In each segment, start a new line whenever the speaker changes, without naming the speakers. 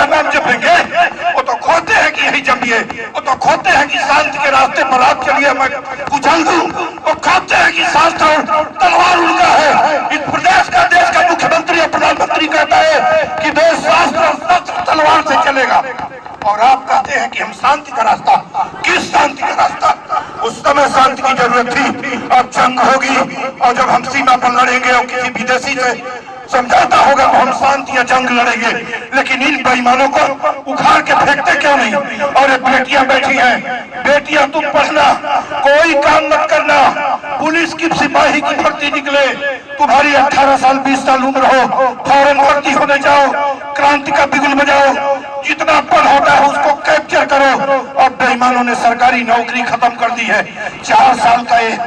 नाम जपेंगे, वो तो खोते हैं कि यही जमिए, वो तो खोते हैं कि शांति के रास्ते पर आप चलिए मैं कुचल दूं, वो खोते हैं कि शास्त्र तलवार उनका है। इस प्रदेश का देश का मुख्यमंत्री और प्रधानमंत्री कहता है कि देश शास्त्र और तलवार से चलेगा, और आप कहते हैं कि हम शांति का रास्ता। किस शांति का रास्ता? उस समय शांति की जरूरत थी, अब जंग होगी, और जब हम सीमा पर लड़ेंगे और किसी विदेशी से समझौता होगा तो हम शांति या जंग लड़ेंगे। लेकिन इन बेईमानों को उखाड़ के फेंकते क्यों नहीं? और ये बेटियां बैठी हैं, बेटियां तुम पढ़ना, कोई काम मत करना, पुलिस की सिपाही की भर्ती निकले, तुम्हारी 18 साल 20 साल उम्र हो, फौरन भर्ती होने जाओ, क्रांति का बिगुल बजाओ, जितना पद होता है उसको कैप्चर करो। और बेईमानों ने सरकारी नौकरी खत्म कर दी है। 4 साल का ये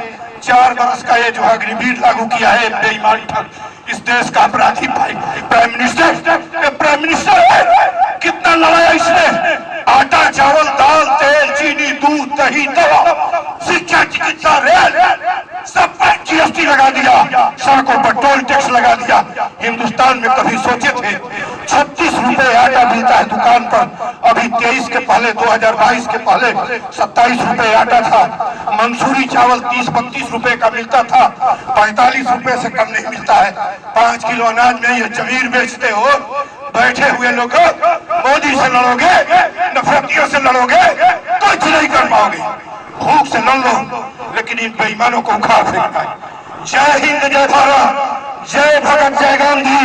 4 वर्ष का ये जो है अग्निवीर लागू किया है बेईमान इस देश का अपराधी प्राइम मिनिस्टर है। कितना लड़ाया इसने? आटा चावल दाल तेल चीनी दूध दही दवा शिक्षा चिकित्सा रेल सब पर जीएसटी लगा दिया, सड़कों पर टोल टैक्स लगा दिया। हिंदुस्तान में कभी सोचे थे 36 रुपए आटा मिलता है दुकान पर, अभी 23 के पहले 2022 के पहले 27 रुपए आटा था। मंसूरी चावल 30-32 रुपए का मिलता था, 45 रुपए से कम नहीं मिलता है। 5 किलो अनाज में ये जमीर बेचते हो। बैठे हुए लोग मोदी से लड़ोगे, नफरतियों से लड़ोगे, कुछ नहीं कर पाओगे। भूख से लड़ लो, लेकिन इन बेईमानों को उखाड़ फेंकना है। जय हिंद, जय भारत, जय भगत, जय गांधी,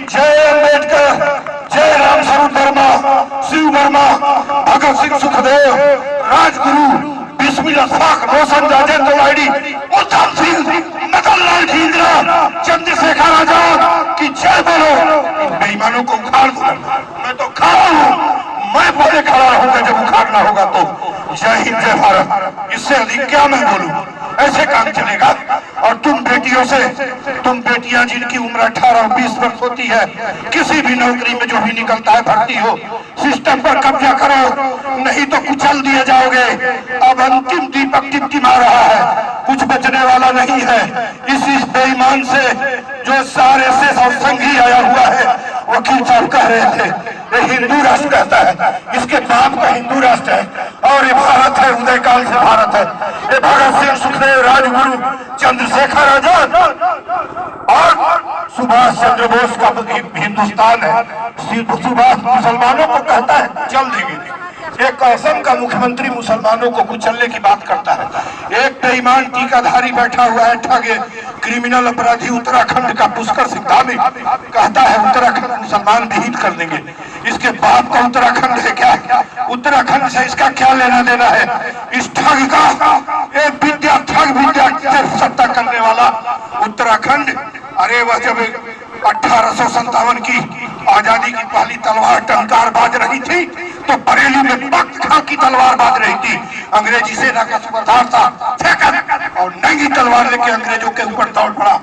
जय अम्बेडकर, जय राम स्वरूप वर्मा, शिव वर्मा, भगत सिंह, सुखदेव, राजगुरु, बिस्मिल्लाह खान, रोशन, राजेंद्र लाइडी, उधम सिंह, मदनलाल ढींगरा, चंद्रशेखर आजाद की जय बोलो। इन बेईमानों को उखाड़ दो। मैं तो खड़ा हूँ, मैं बोले खड़ा रहूंगा जब उखाड़ना होगा तो। जय हिंद, जय भारत। इससे अधिक क्या मैं बोलूं? ऐसे काम चलेगा? और तुम बेटियां जिनकी उम्र 18-20 वर्ष होती है, किसी भी नौकरी में जो भी निकलता है भर्ती हो, सिस्टम पर कब्जा करो, नहीं तो कुचल दिए जाओगे। अब अंतिम दीपक टिमटिमा रहा है, कुछ बचने वाला नहीं है। इस बेईमान से जो सारे से संघी आया हुआ है, वकील साहब कह रहे थे ये हिंदू राष्ट्र कहता है, इसके बाप का हिंदू राष्ट्र है, और ये भारत है, उदय काल से भारत है। ये भगत सिंह, सुखदेव, राजगुरु, चंद्रशेखर आजाद और सुभाष चंद्र बोस का हिंदुस्तान है। सुभाष मुसलमानों को कहता है चल देंगे। एक असम का मुख्यमंत्री मुसलमानों को कुचलने की बात करता है। एक बेईमान टीकाधारी बैठा हुआ है, ठगे क्रिमिनल अपराधी उत्तराखंड का पुष्कर सिंह धामी कहता है उत्तराखंड मुसलमान विहीन कर देंगे। इसके बाप का उत्तराखंड है क्या? उत्तराखंड से इसका क्या लेना देना है? इस ठग का एक ठग विद्या सत्ता करने वाला उत्तराखंड। अरे वह जब 1857 की आजादी की पहली तलवार टंकार बाज रही थी तो बरेली में बख्त खां की तलवार बाज रही थी। अंग्रेजी सेना का सूबेदार था, फेंका और नंगी तलवार लेके अंग्रेजों के ऊपर दौड़ पड़ा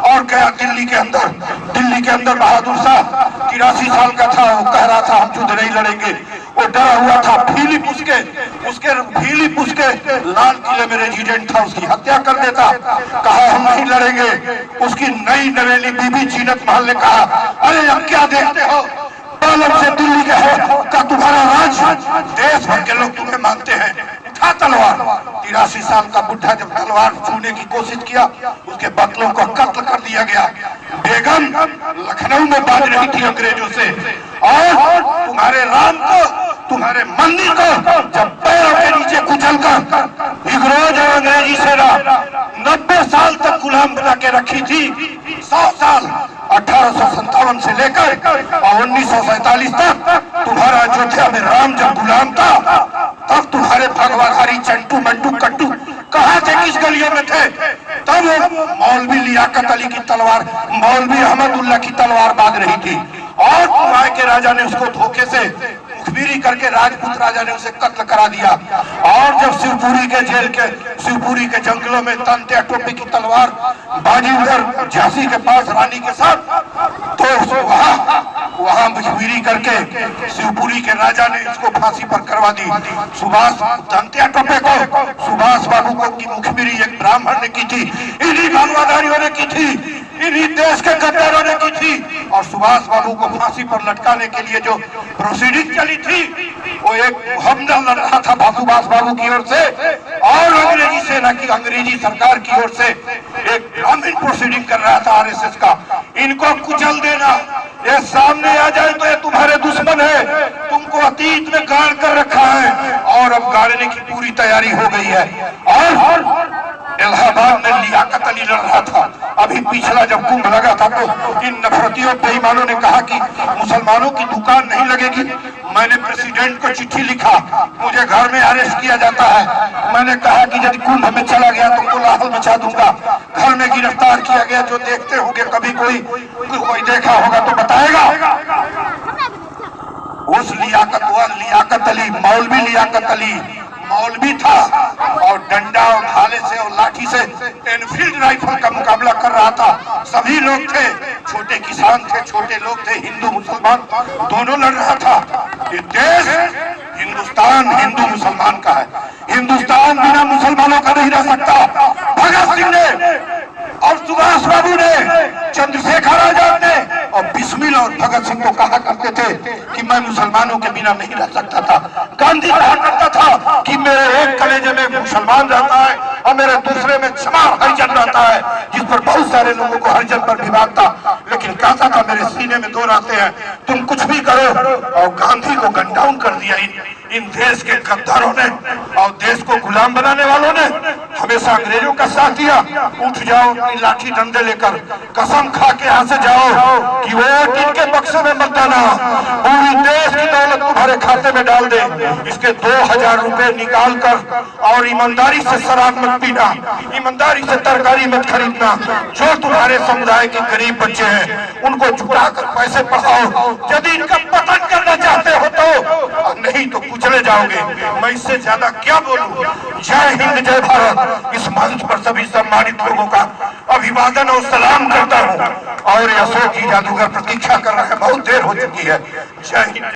और गया दिल्ली के अंदर बहादुर शाह 83 साल का था, वो कह रहा था हम युद्ध नहीं लड़ेंगे। वो डरा हुआ था, फिलिप उसके लाल किले में रेजिडेंट था, उसकी हत्या कर देता, कहा हम नहीं लड़ेंगे। उसकी नई नवेली बीबी जीनत महल ने कहा अरे अब क्या देखते हो, से दिल्ली का है का तुम्हारा राज, देश भर के लोग तुम्हें मानते हैं, उठा तलवार। 83 साल का बुढ़ा जब तलवार छूने की कोशिश किया, उसके बकलों को कत्ल कर दिया गया। बेगम लखनऊ में बाज रही थी अंग्रेजों से, और तुम्हारे राम को, तुम्हारे मंदिर को जब पैरों के नीचे कुचल कर हिगरोज और अंग्रेजी सेना 90 साल तक गुलाम बना के रखी थी। 100 साल 1857 से लेकर और 1947 तक तुम्हारा अयोध्या में राम जब गुलाम था, तब तुम्हारे भगवाधारी चंटू मंटू कट्टू कहाँ थे, किस गलियों में थे? तब मौलवी लियाकत अली की तलवार, मौलवी अहमदुल्ला की तलवार बाज रही थी, और कुमाऊं के राजा ने उसको धोखे से मुखबिरी करके राजपूत राजा ने उसे कत्ल करा दिया। और जब शिवपुरी के जंगलों में तंत्या टोपी की तलवार बाजी उधर झांसी के पास रानी के साथ, तो वहां मुखबिरी करके शिवपुरी के राजा ने इसको फांसी पर करवा दी। सुभाष तंत्या टोपे को, सुभाष बाबू को की मुखबिरी एक ब्राह्मण ने की थी, इन्हीं भगवाधारियों ने की थी। इन्हीं देश के गद्दारों ने की थी। और सुभाष बाबू को फांसी पर लटकाने के लिए जो प्रोसीडिंग चली थी वो एक हमला लड़ रहा था सुभाष बाबू की ओर से और अंग्रेजी सेना की, अंग्रेजी सरकार की ओर से एक ग्रामीण प्रोसीडिंग कर रहा था आरएसएस का। इनको कुचल देना, ये सामने आ जाए तो ये तुम्हारे दुश्मन है, तुमको अतीत में गाड़ कर रखा है और अब गाड़ने की पूरी तैयारी हो गई है। और इलाहाबाद में लियाकत अली लड़ रहा था। अभी पिछला जब कुंभ लगा था तो इन नफरतियों बेईमानों ने कहा कि मुसलमानों की दुकान नहीं लगेगी। मैंने प्रेसिडेंट को चिट्ठी लिखा, मुझे घर में अरेस्ट किया जाता है। मैंने कहा कि यदि कुंभ में चला गया तो कोलाहल मचा दूंगा। घर में गिरफ्तार किया गया, जो देखते होंगे कभी कोई देखा होगा तो बताएगा। उस लियाकत अली, मौलवी लियाकत अली मौलवी था और डंडा और भाले से और लाठी से एनफील्ड राइफल का मुकाबला कर रहा था। सभी लोग थे, छोटे किसान थे, छोटे लोग थे, हिंदू मुसलमान दोनों लड़ रहा था। ये देश हिंदुस्तान हिंदू मुसलमान का है। हिंदुस्तान बिना मुसलमानों का नहीं रह सकता। भगत सिंह ने और सुभाष बाबू ने, चंद्रशेखर आजाद ने और बिस्मिल और भगत सिंह को कहा करते थे कि मैं मुसलमानों के बिना नहीं रह सकता था। गांधी कहा करता था कि मेरे एक कलेजे में मुसलमान रहता है और मेरे दूसरे में चमार हरिजन रहता है, जिस पर बहुत सारे लोगों को हरिजन पर विवाद था। लेकिन कहता था मेरे सीने में दो रहते हैं, तुम कुछ भी करो। और गांधी को गन डाउन कर दिया इन देश के गद्दारों ने और देश को गुलाम बनाने वालों ने। हमेशा अंग्रेजों का साथ दिया। उठ जाओ लाठी डंडे लेकर, कसम खा के यहाँ से जाओ कि वोट इनके बक्से में मत डालना, पूरी देश की दौलत तुम्हारे खाते में डाल दे। इसके 2000 रुपए निकाल कर और ईमानदारी से शराब मत पीना, ईमानदारी से तरकारी मत खरीदना। जो तुम्हारे समुदाय के गरीब बच्चे हैं उनको जुटा कर पैसे पढ़ाओ। यदि इनका पतन करना चाहते हो तो, नहीं तो कुचले जाओगे। मैं इससे ज्यादा क्या बोलूं। जय हिंद, जय भारत। इस मंच पर सभी सम्मानित लोगों का अभिवादन और सलाम करता हूं। और अशोक जी जादूगर प्रतीक्षा कर रहे हैं, बहुत देर हो चुकी है। जय हिंद।